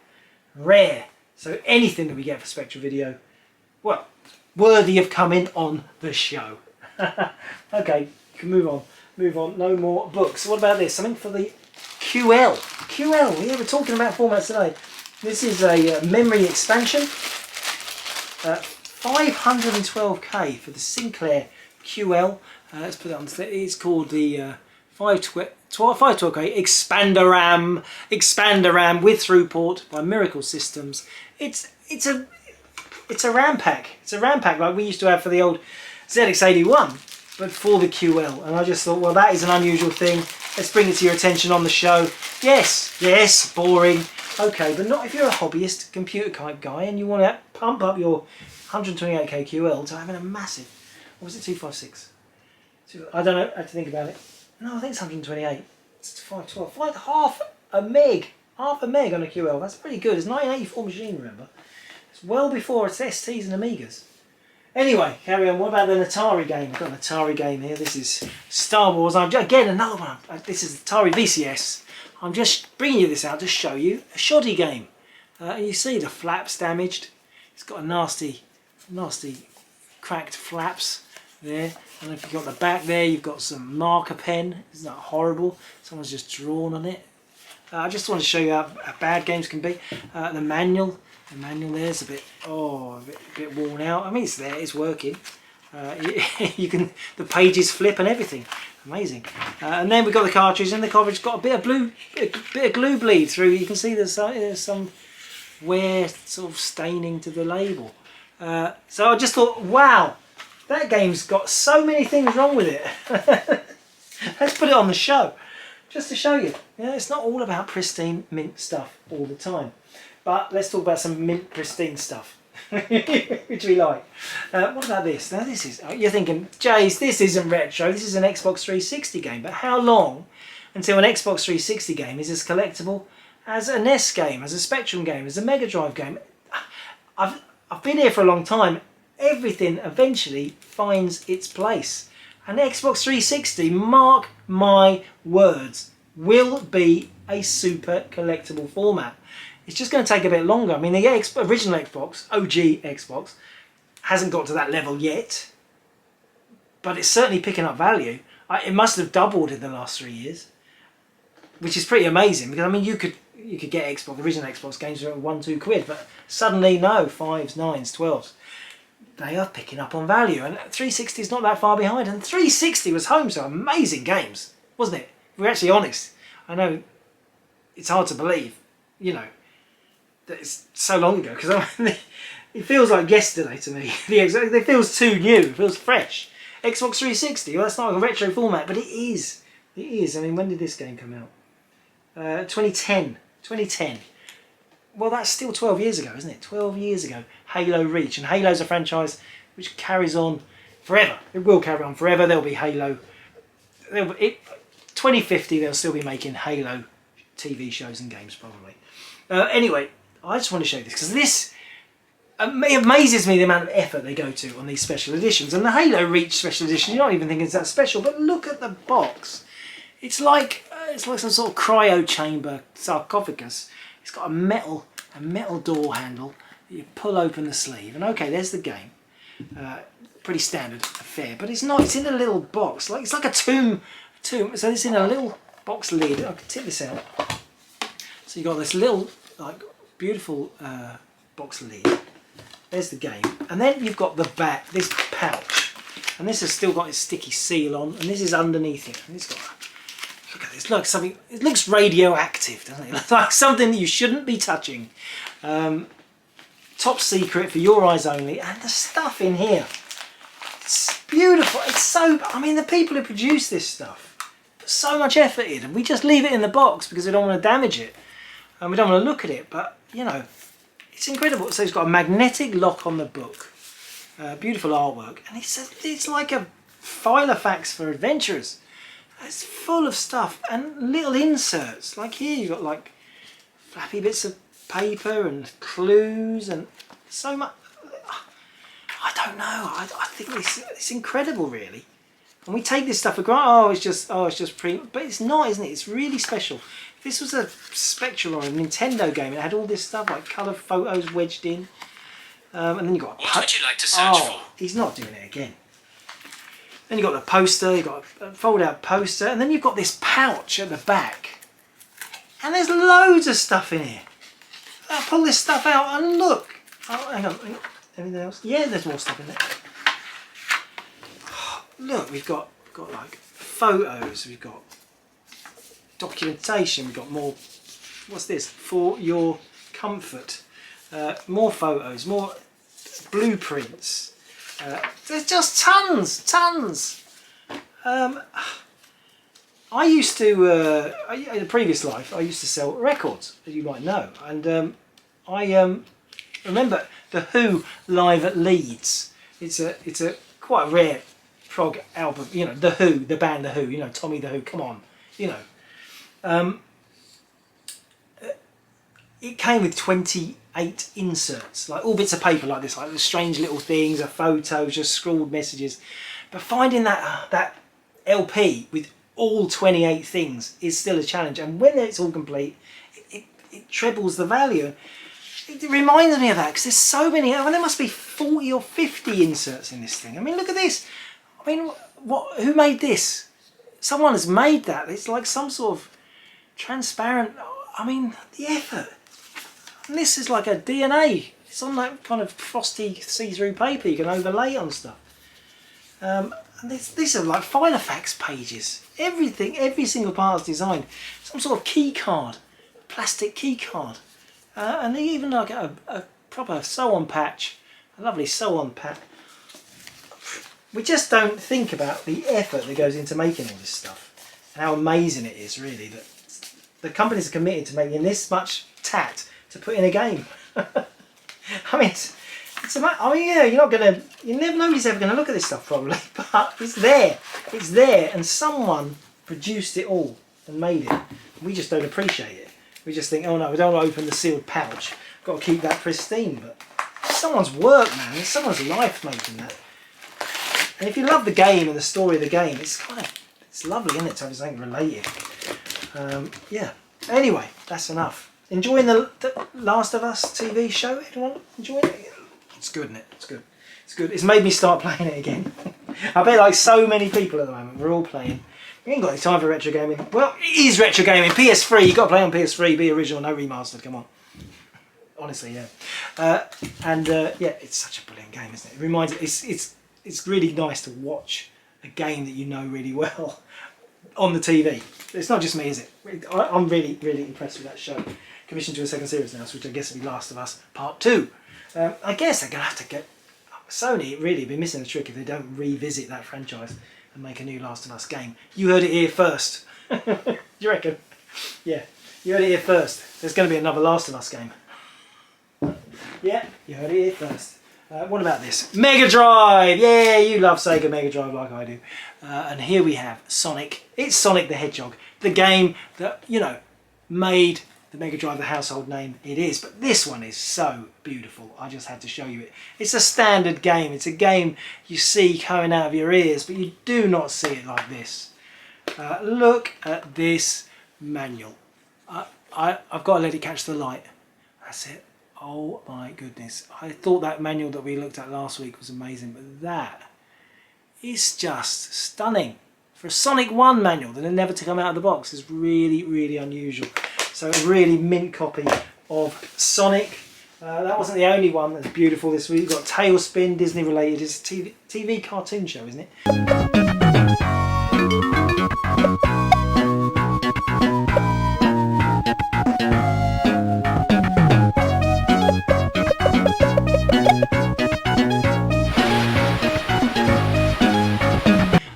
rare. So anything that we get for Spectra Video, well, worthy of coming on the show. Okay, you can move on. No more books. What about this? Something for the QL. QL, yeah, we're talking about formats today. This is a memory expansion. 512K for the Sinclair QL. Let's put it on. It's called the 512K Expander RAM with throughput by Miracle Systems. It's a RAM pack. It's a RAM pack like we used to have for the old ZX81, but for the QL. And I just thought, well, that is an unusual thing. Let's bring it to your attention on the show. Yes, boring. Okay, but not if you're a hobbyist computer type guy and you want to pump up your 128K QL to having a massive, what was it, 256? I don't know, I have to think about it. No, I think it's 128. It's 512. Half a meg on a QL. That's pretty good. It's a 1984 machine, remember? It's well before it's STs and Amigas. Anyway, carry on. What about an Atari game? I've got an Atari game here. This is Star Wars. Again, another one. This is Atari VCS. I'm just bringing you this out to show you a shoddy game. You see the flaps damaged. It's got a nasty cracked flaps there. And if you've got the back there, you've got some marker pen. Isn't that horrible? Someone's just drawn on it. I just want to show you how bad games can be. The manual there's a bit worn out. I mean, it's there, it's working. The pages flip and everything. Amazing. And then we've got the cartridge, and the cartridge's got a bit of glue bleed through. You can see there's some wear sort of staining to the label. So I just thought, wow, that game's got so many things wrong with it. Let's put it on the show, just to show you. Yeah, it's not all about pristine mint stuff all the time. But let's talk about some mint pristine stuff, which we like. What about this? Now this is, you're thinking, Jace, this isn't retro, this is an Xbox 360 game. But how long until an Xbox 360 game is as collectible as a NES game, as a Spectrum game, as a Mega Drive game? I've been here for a long time. Everything eventually finds its place. And Xbox 360, mark my words, will be a super collectible format. It's just going to take a bit longer. I mean, the original Xbox, OG Xbox, hasn't got to that level yet, but it's certainly picking up value. It must have doubled in the last 3 years, which is pretty amazing. Because I mean, you could get original Xbox games for £1-2 quid, but suddenly no, 5s, 9s, 12s. They are picking up on value, and 360 is not that far behind. And 360 was home to amazing games, wasn't it? If we're actually honest. I know it's hard to believe, you know, that it's so long ago, because it feels like yesterday to me. It feels too new, it feels fresh. Xbox 360, well, that's not a retro format, but it is. It is. I mean, when did this game come out? 2010. Well, that's still 12 years ago, isn't it? 12 years ago, Halo Reach. And Halo's a franchise which carries on forever. It will carry on forever. There'll be Halo. 2050, they'll still be making Halo TV shows and games, probably. Anyway, I just want to show you this, because this it amazes me the amount of effort they go to on these special editions. And the Halo Reach special edition, you're not even thinking it's that special, but look at the box. It's like some sort of cryo chamber sarcophagus. It's got a metal door handle that you pull open the sleeve, and okay, there's the game. Pretty standard affair, but it's not. It's in a little box, it's like a tomb. So it's in a little box lid. I can tip this out. So you got this little beautiful box lid. There's the game, and then you've got the back, this pouch, and this has still got its sticky seal on, and this is underneath it, and it's got. Look at this, like something. It looks radioactive, doesn't it? It's like something that you shouldn't be touching. Top secret for your eyes only, and the stuff in here. It's beautiful. It's so. I mean, the people who produce this stuff put so much effort in, and we just leave it in the box because we don't want to damage it, and we don't want to look at it. But you know. It's incredible. So it's got a magnetic lock on the book, beautiful artwork, and it's like a Filofax for adventurers. It's full of stuff and little inserts. Like here, you've got like flappy bits of paper and clues and so much. I don't know. I think it's incredible, really. And we take this stuff for granted. It's just pre. But it's not, isn't it? It's really special. If this was a Spectrum or a Nintendo game, it had all this stuff like colour photos wedged in. And then you got. What would you like to search for? He's not doing it again. Then you've got the poster. You've got a fold-out poster, and then you've got this pouch at the back. And there's loads of stuff in here. I'll pull this stuff out and look. Oh, hang on. Anything else? Yeah, there's more stuff in there. Look, we've got like photos, we've got documentation, we've got more. What's this? For your comfort. More photos, more blueprints. There's just tons. I used to, in a previous life, I used to sell records, as you might know, and I remember the Who live at Leeds. It's a quite rare prog album, you know, the Who, the band The Who, you know, Tommy the Who, come on, you know. It came with 28 inserts, like all bits of paper like this, like the strange little things, photos, just scrawled messages. But finding that LP with all 28 things is still a challenge, and when it's all complete, it trebles the value. It reminds me of that because there's so many. I mean, there must be 40 or 50 inserts in this thing. I mean, look at this. I mean, who made this? Someone has made that. It's like some sort of transparent. I mean, the effort. And this is like a DNA. It's on that kind of frosty see-through paper. You can overlay it on stuff. And these are like Filofax pages. Everything, every single part is designed. Some sort of key card, plastic key card. And even like a proper sew-on patch, a lovely sew-on patch. We just don't think about the effort that goes into making all this stuff, and how amazing it is, really, that the companies are committed to making this much tat to put in a game. I mean, nobody's ever gonna look at this stuff probably, but it's there, and someone produced it all and made it. We just don't appreciate it. We just think, oh no, we don't want to open the sealed pouch. Got to keep that pristine. But it's someone's work, man. It's someone's life making that. And if you love the game and the story of the game, it's lovely, isn't it, to have something related. Yeah. Anyway, that's enough. Enjoying the Last of Us TV show? Anyone enjoying it? It's good, isn't it? It's good. It's good. It's made me start playing it again. I bet like so many people at the moment, we're all playing. We ain't got any time for retro gaming. Well, it is retro gaming. PS3, you've got to play on PS3, be original, no remastered, come on. Honestly, yeah. Yeah, it's such a brilliant game, isn't it? It reminds it's really nice to watch a game that you know really well on the TV. It's not just me, is it? I'm really, really impressed with that show. Commissioned to a second series now, which I guess will be Last of Us Part 2. I guess they're going to have to get... Sony really be missing the trick if they don't revisit that franchise and make a new Last of Us game. You heard it here first. You reckon? Yeah, you heard it here first. There's going to be another Last of Us game. Yeah, you heard it here first. What about this? Mega Drive! Yeah, you love Sega Mega Drive like I do. And here we have Sonic. It's Sonic the Hedgehog. The game that, you know, made the Mega Drive the household name it is, but this one is so beautiful. I just had to show you it. It's a standard game. It's a game you see coming out of your ears, but you do not see it like this. Look at this manual. I've got to let it catch the light. That's it. Oh my goodness. I thought that manual that we looked at last week was amazing, but that is just stunning. For a Sonic 1 manual that had never to come out of the box is really, really unusual. So a really mint copy of Sonic. That wasn't the only one that's beautiful this week. We've got Tailspin, Disney related. It's a TV cartoon show, isn't it?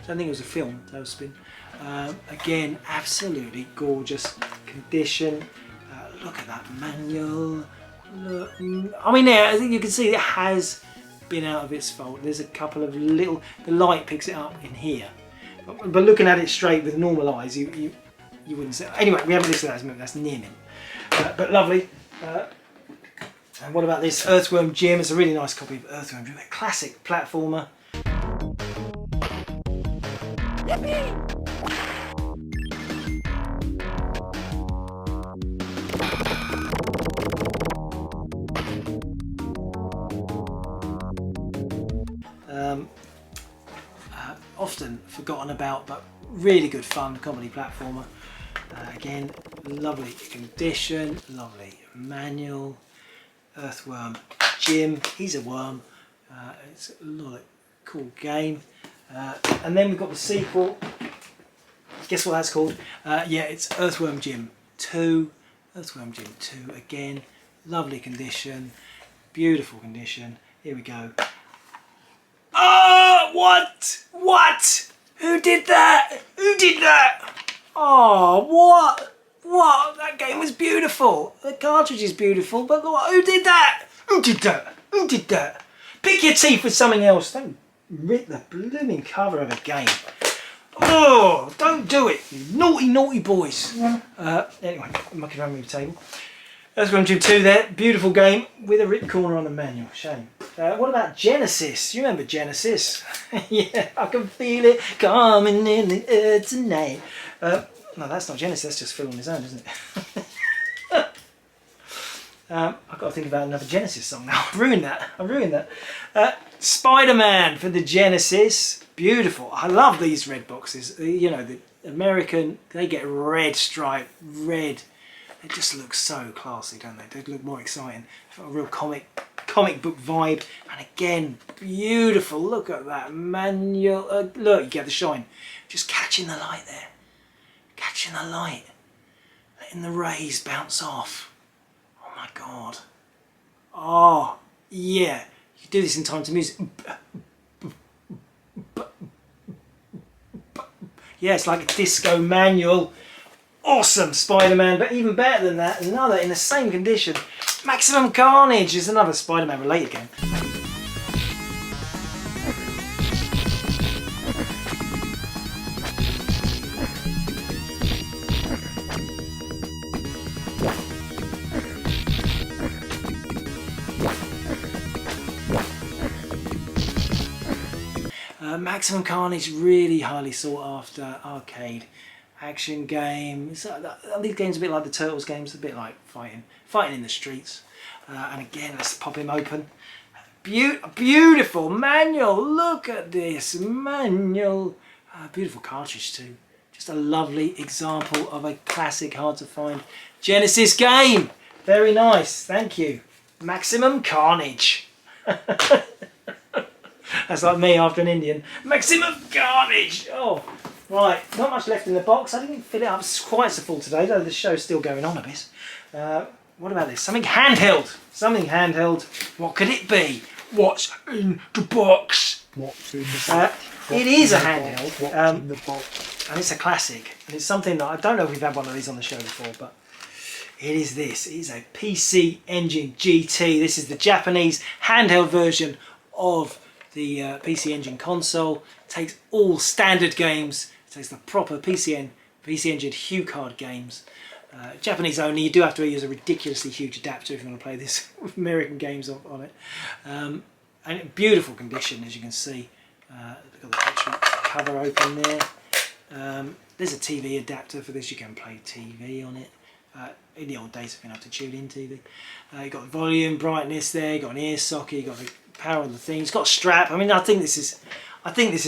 I think it was a film, Tailspin. Again, absolutely gorgeous condition. Look at that manual. Look, I mean, yeah, I think you can see it has been out of its fold. There's a couple of little, the light picks it up in here, but looking at it straight with normal eyes, you wouldn't see. Anyway, we haven't listed that as movie. That's near mint, but lovely. And what about this Earthworm Jim? It's a really nice copy of Earthworm Jim, a classic platformer. Often forgotten about, but really good fun comedy platformer. Again, lovely condition, lovely manual. Earthworm Jim, he's a worm. It's a lot of cool game. And then we've got the sequel. Guess what that's called? Yeah, it's Earthworm Jim 2. Earthworm Jim 2 again. Lovely condition. Beautiful condition. Here we go. Oh, what? What? Who did that? Who did that? Oh, what? What? That game was beautiful. The cartridge is beautiful, but who did that? Who did that? Who did that? Pick your teeth with something else. Don't rip the blooming cover of a game. Oh, don't do it, you naughty, naughty boys. Anyway, I'm mucking around with the table. Earthworm Jim 2 there. Beautiful game with a ripped corner on the manual. Shame. What about Genesis? You remember Genesis? Yeah, I can feel it coming in the air tonight. No, that's not Genesis. That's just Phil on his own, isn't it? I've got to think about another Genesis song now. I've ruined that. Spider-Man for the Genesis. Beautiful. I love these red boxes. You know, the American, they get red stripe, red. They just look so classy, don't they? They look more exciting. A real comic book vibe. And again, beautiful. Look at that manual. Look, you get the shine. Just catching the light there. Catching the light. Letting the rays bounce off. Oh my God. Oh, yeah. You do this in time to music. Yeah, it's like a disco manual. Awesome Spider-Man, but even better than that, another in the same condition. Maximum Carnage is another Spider-Man related game. Maximum Carnage, really highly sought after arcade action game. These games are a bit like the Turtles games, a bit like fighting in the streets. And again, let's pop him open. Beautiful manual. Look at this manual. Beautiful cartridge too. Just a lovely example of a classic, hard to find Genesis game. Very nice. Thank you. Maximum Carnage. That's like me after an Indian. Maximum Carnage! Oh, right. Not much left in the box. I didn't fill it up quite so full today, though the show's still going on a bit. What about this? Something handheld. Something handheld. What could it be? What's in the box? What's in the box? It is a handheld. What's in the box? And it's a classic. And it's something that I don't know if we've had one of these on the show before, but it is this. It is a PC Engine GT. This is the Japanese handheld version of the PC Engine console. It takes all standard games. It takes the proper PC Engine HuCard games. Japanese only. You do have to use a ridiculously huge adapter if you want to play this with American games on it. And in beautiful condition, as you can see. Got the battery cover open there. There's a TV adapter for this. You can play TV on it. In the old days, if you have to tune in TV. You've got volume, brightness there. You've got an ear socket. You've got the power of the thing. It's got a strap. I mean, I think this is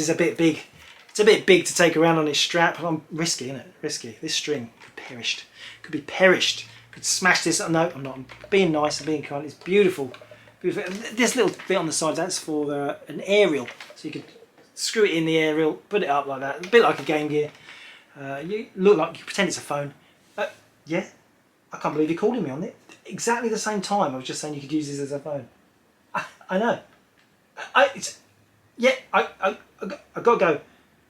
a bit big. It's a bit big to take around on this strap. Risky, isn't it? Risky. This string could be perished. Could smash this. No, I'm not. I'm being nice. I'm being kind. It's beautiful. Beautiful. This little bit on the side, that's for an aerial. So you could screw it in the aerial, put it up like that. A bit like a Game Gear. You look like you pretend it's a phone. Yeah. I can't believe you're calling me on it. Exactly the same time. I was just saying you could use this as a phone. I know. I got to go.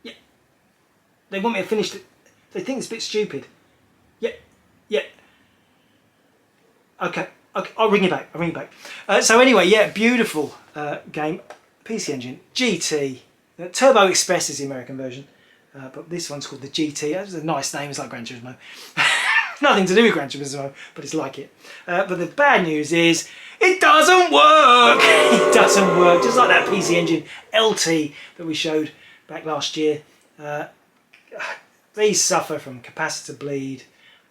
Yeah. They want me to finish it. They think it's a bit stupid. Yeah. Okay. I'll ring you back. So anyway, yeah, beautiful game. PC Engine. GT. Turbo Express is the American version. But this one's called the GT. That's a nice name. It's like Gran Turismo. Nothing to do with Gran Turismo, but it's like it. But the bad news is, it doesn't work! It doesn't work, just like that PC Engine LT that we showed back last year. These suffer from capacitor bleed,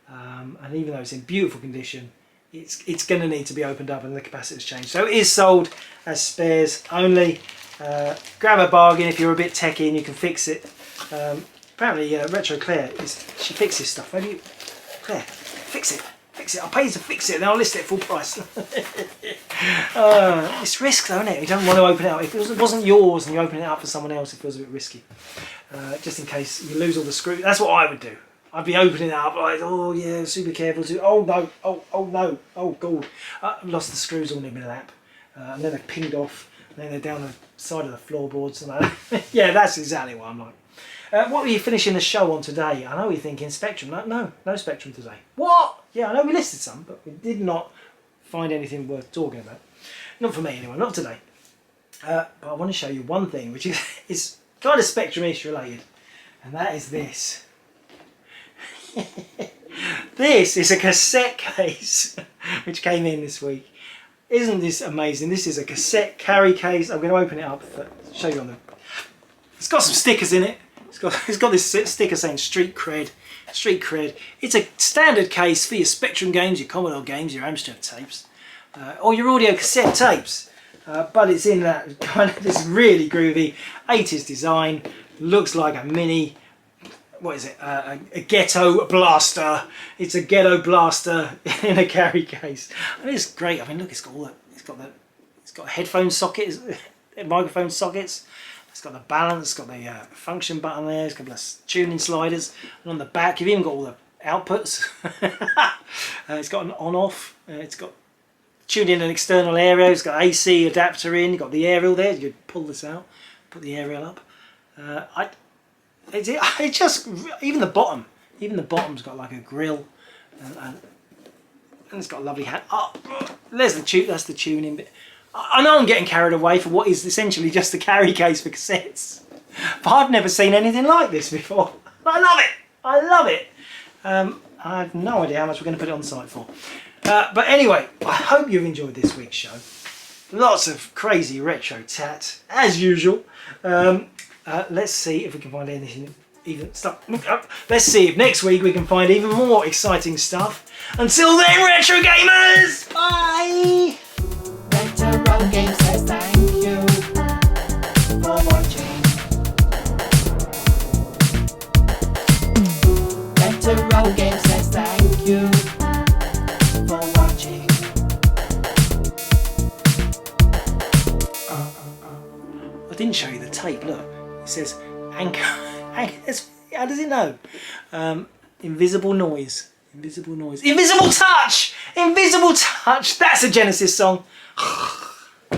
and even though it's in beautiful condition, it's going to need to be opened up and the capacitors changed. So it is sold as spares only. Grab a bargain if you're a bit techie and you can fix it. Apparently Retro Claire, she fixes stuff. Maybe Claire, fix it. I'll pay you to fix it and then I'll list it at full price. It's risk though, isn't it? You don't want to open it up. If it wasn't yours and you open it up for someone else, it feels a bit risky. Just in case you lose all the screws. That's what I would do. I'd be opening it up like, oh yeah, super careful. Oh no, oh no, oh god. I've lost the screws all in my lap. And then they're pinged off. And then they're down the side of the floorboards. And yeah, that's exactly what I'm like. What were you finishing the show on today? I know you're thinking Spectrum. No Spectrum today. What? Yeah, I know we listed some, but we did not find anything worth talking about. Not for me anyway, not today. But I want to show you one thing, which is kind of Spectrum-ish related. And that is this. This is a cassette case, which came in this week. Isn't this amazing? This is a cassette carry case. I'm going to open it up to show you on the... It's got some stickers in it. It's got this sticker saying Street Cred. It's a standard case for your Spectrum games, your Commodore games, your Amstrad tapes, or your audio cassette tapes. But it's in that kind of this really groovy 80s design. Looks like a mini, what is it? A ghetto blaster. It's a ghetto blaster in a carry case. And it's great. I mean, look, it's got a headphone socket, microphone sockets. It's got the balance, it's got the function button there, it's got the tuning sliders, and on the back you've even got all the outputs. It's got an on-off, it's got tuned in an external aerial, it's got AC adapter in, you've got the aerial there, you could pull this out, put the aerial up. Even the bottom's got like a grill, and it's got a lovely hat. That's the tuning bit. I know I'm getting carried away for what is essentially just a carry case for cassettes, but I've never seen anything like this before. I love it. I have no idea how much we're going to put it on site for. But anyway, I hope you've enjoyed this week's show. Lots of crazy retro tat, as usual. Let's see if we can find anything even stuff. Let's see if next week we can find even more exciting stuff. Until then, retro gamers, bye! Retrogames says thank you for watching. Retrogames says thank you for watching. I didn't show you the tape, look. It says anchor. How does it know? Invisible noise. Invisible noise. Invisible touch! Invisible touch! That's a Genesis song.